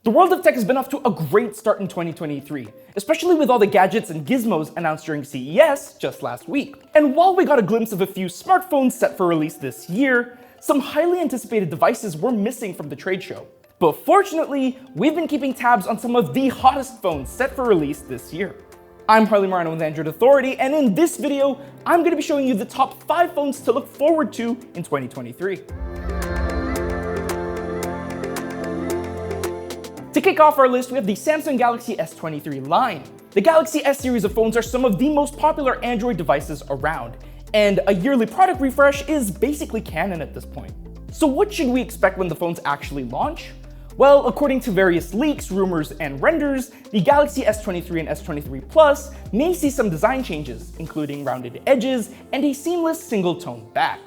The world of tech has been off to a great start in 2023, especially with all the gadgets and gizmos announced during CES just last week. And while we got a glimpse of a few smartphones set for release this year, some highly anticipated devices were missing from the trade show. But fortunately, we've been keeping tabs on some of the hottest phones set for release this year. I'm Harley Marano with Android Authority, and in this video, I'm going to be showing you the top 5 phones to look forward to in 2023. To kick off our list, we have the Samsung Galaxy S23 line. The Galaxy S series of phones are some of the most popular Android devices around, and a yearly product refresh is basically canon at this point. So what should we expect when the phones actually launch? Well, according to various leaks, rumors, and renders, the Galaxy S23 and S23 Plus may see some design changes, including rounded edges and a seamless single-tone back.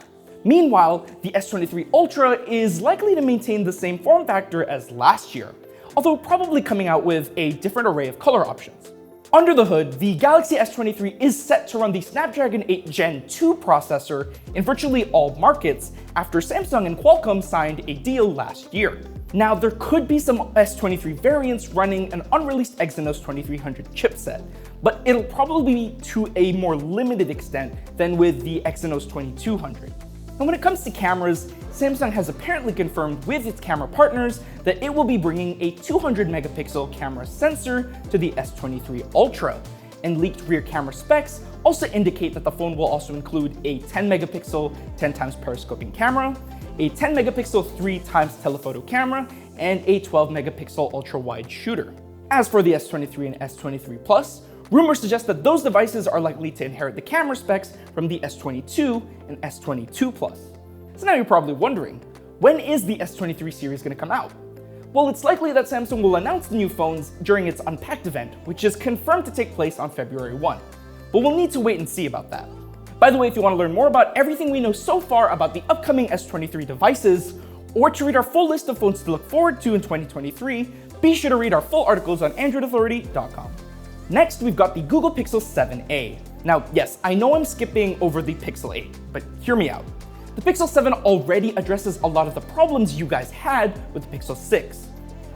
Meanwhile, the S23 Ultra is likely to maintain the same form factor as last year, although probably coming out with a different array of color options. Under the hood, the Galaxy S23 is set to run the Snapdragon 8 Gen 2 processor in virtually all markets after Samsung and Qualcomm signed a deal last year. Now, there could be some S23 variants running an unreleased Exynos 2300 chipset, but it'll probably be to a more limited extent than with the Exynos 2200. And when it comes to cameras, Samsung has apparently confirmed with its camera partners that it will be bringing a 200 megapixel camera sensor to the S23 Ultra, and leaked rear camera specs also indicate that the phone will also include a 10 megapixel 10x periscoping camera, a 10 megapixel 3x telephoto camera, and a 12 megapixel ultra-wide shooter. As for the S23 and S23 Plus, rumors suggest that those devices are likely to inherit the camera specs from the S22 and S22 Plus. So now you're probably wondering, when is the S23 series going to come out? Well, it's likely that Samsung will announce the new phones during its Unpacked event, which is confirmed to take place on February 1. But we'll need to wait and see about that. By the way, if you want to learn more about everything we know so far about the upcoming S23 devices, or to read our full list of phones to look forward to in 2023, be sure to read our full articles on AndroidAuthority.com. Next, we've got the Google Pixel 7a. Now, yes, I know I'm skipping over the Pixel 8, but hear me out. The Pixel 7 already addresses a lot of the problems you guys had with the Pixel 6.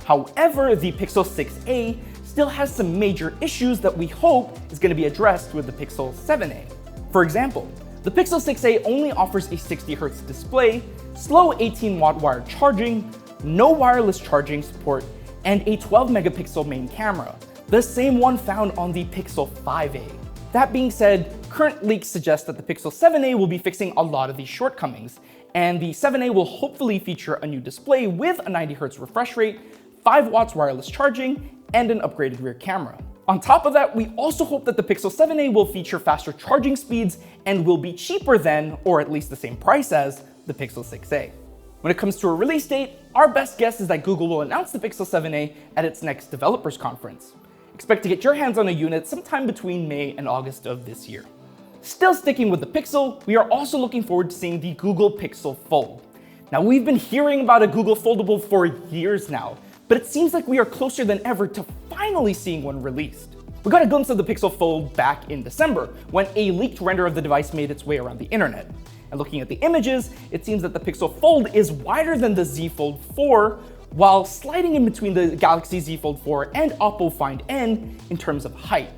However, the Pixel 6a still has some major issues that we hope is going to be addressed with the Pixel 7a. For example, the Pixel 6a only offers a 60Hz display, slow 18-watt wired charging, no wireless charging support, and a 12 megapixel main camera, the same one found on the Pixel 5a. That being said, current leaks suggest that the Pixel 7a will be fixing a lot of these shortcomings, and the 7a will hopefully feature a new display with a 90Hz refresh rate, 5 watts wireless charging, and an upgraded rear camera. On top of that, we also hope that the Pixel 7a will feature faster charging speeds and will be cheaper than, or at least the same price as, the Pixel 6a. When it comes to a release date, our best guess is that Google will announce the Pixel 7a at its next developers conference. Expect to get your hands on a unit sometime between May and August of this year. Still sticking with the Pixel, we are also looking forward to seeing the Google Pixel Fold. Now, we've been hearing about a Google Foldable for years now, but it seems like we are closer than ever to finally seeing one released. We got a glimpse of the Pixel Fold back in December, when a leaked render of the device made its way around the internet. And looking at the images, it seems that the Pixel Fold is wider than the Z Fold 4, while sliding in between the Galaxy Z Fold 4 and Oppo Find N in terms of height.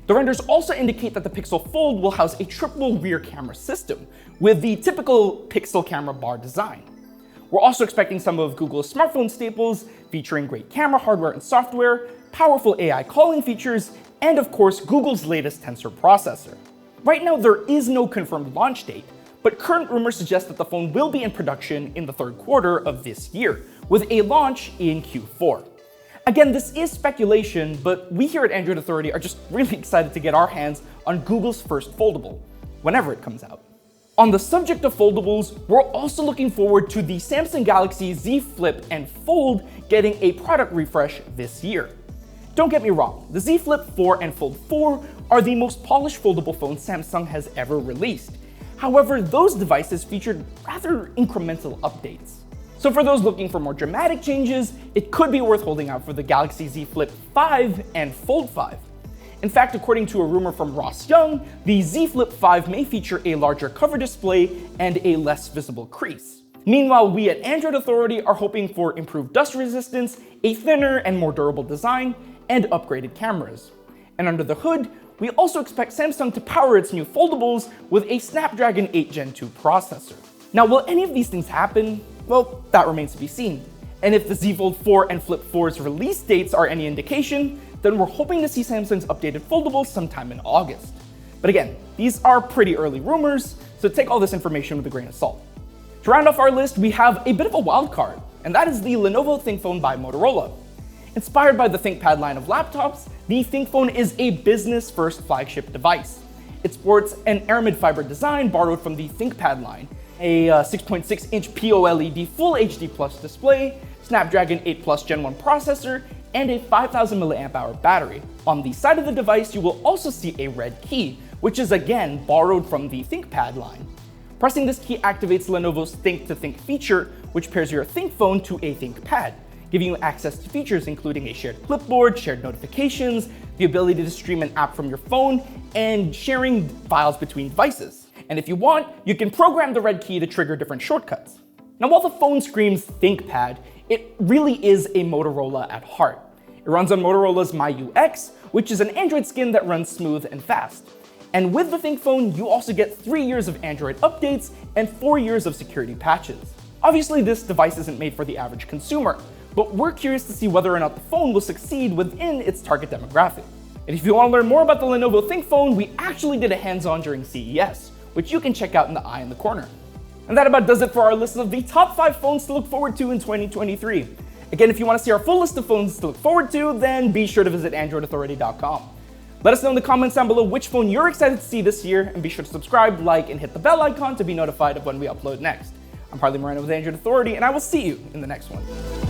The renders also indicate that the Pixel Fold will house a triple rear camera system, with the typical Pixel camera bar design. We're also expecting some of Google's smartphone staples, featuring great camera hardware and software, powerful AI calling features, and of course Google's latest Tensor processor. Right now there is no confirmed launch date, but current rumors suggest that the phone will be in production in the third quarter of this year, with a launch in Q4. Again, this is speculation, but we here at Android Authority are just really excited to get our hands on Google's first foldable, whenever it comes out. On the subject of foldables, we're also looking forward to the Samsung Galaxy Z Flip and Fold getting a product refresh this year. Don't get me wrong, the Z Flip 4 and Fold 4 are the most polished foldable phones Samsung has ever released. However, those devices featured rather incremental updates. So for those looking for more dramatic changes, it could be worth holding out for the Galaxy Z Flip 5 and Fold 5. In fact, according to a rumor from Ross Young, the Z Flip 5 may feature a larger cover display and a less visible crease. Meanwhile, we at Android Authority are hoping for improved dust resistance, a thinner and more durable design, and upgraded cameras. And under the hood, we also expect Samsung to power its new foldables with a Snapdragon 8 Gen 2 processor. Now, will any of these things happen? Well, that remains to be seen. And if the Z Fold 4 and Flip 4's release dates are any indication, then we're hoping to see Samsung's updated foldables sometime in August. But again, these are pretty early rumors, so take all this information with a grain of salt. To round off our list, we have a bit of a wild card, and that is the Lenovo ThinkPhone by Motorola. Inspired by the ThinkPad line of laptops, the ThinkPhone is a business-first flagship device. It sports an aramid fiber design borrowed from the ThinkPad line, a 6.6-inch POLED Full HD Plus display, Snapdragon 8 Plus Gen 1 processor, and a 5000 mAh battery. On the side of the device, you will also see a red key, which is again borrowed from the ThinkPad line. Pressing this key activates Lenovo's Think to Think feature, which pairs your ThinkPhone to a ThinkPad, giving you access to features including a shared clipboard, shared notifications, the ability to stream an app from your phone, and sharing files between devices. And if you want, you can program the red key to trigger different shortcuts. Now, while the phone screams ThinkPad, it really is a Motorola at heart. It runs on Motorola's MyUX, which is an Android skin that runs smooth and fast. And with the ThinkPhone, you also get 3 years of Android updates and 4 years of security patches. Obviously, this device isn't made for the average consumer, but we're curious to see whether or not the phone will succeed within its target demographic. And if you want to learn more about the Lenovo ThinkPhone, we actually did a hands-on during CES, which you can check out in the eye in the corner. And that about does it for our list of the top 5 phones to look forward to in 2023. Again, if you want to see our full list of phones to look forward to, then be sure to visit AndroidAuthority.com. Let us know in the comments down below which phone you're excited to see this year, and be sure to subscribe, like, and hit the bell icon to be notified of when we upload next. I'm Harley Moreno with Android Authority, and I will see you in the next one.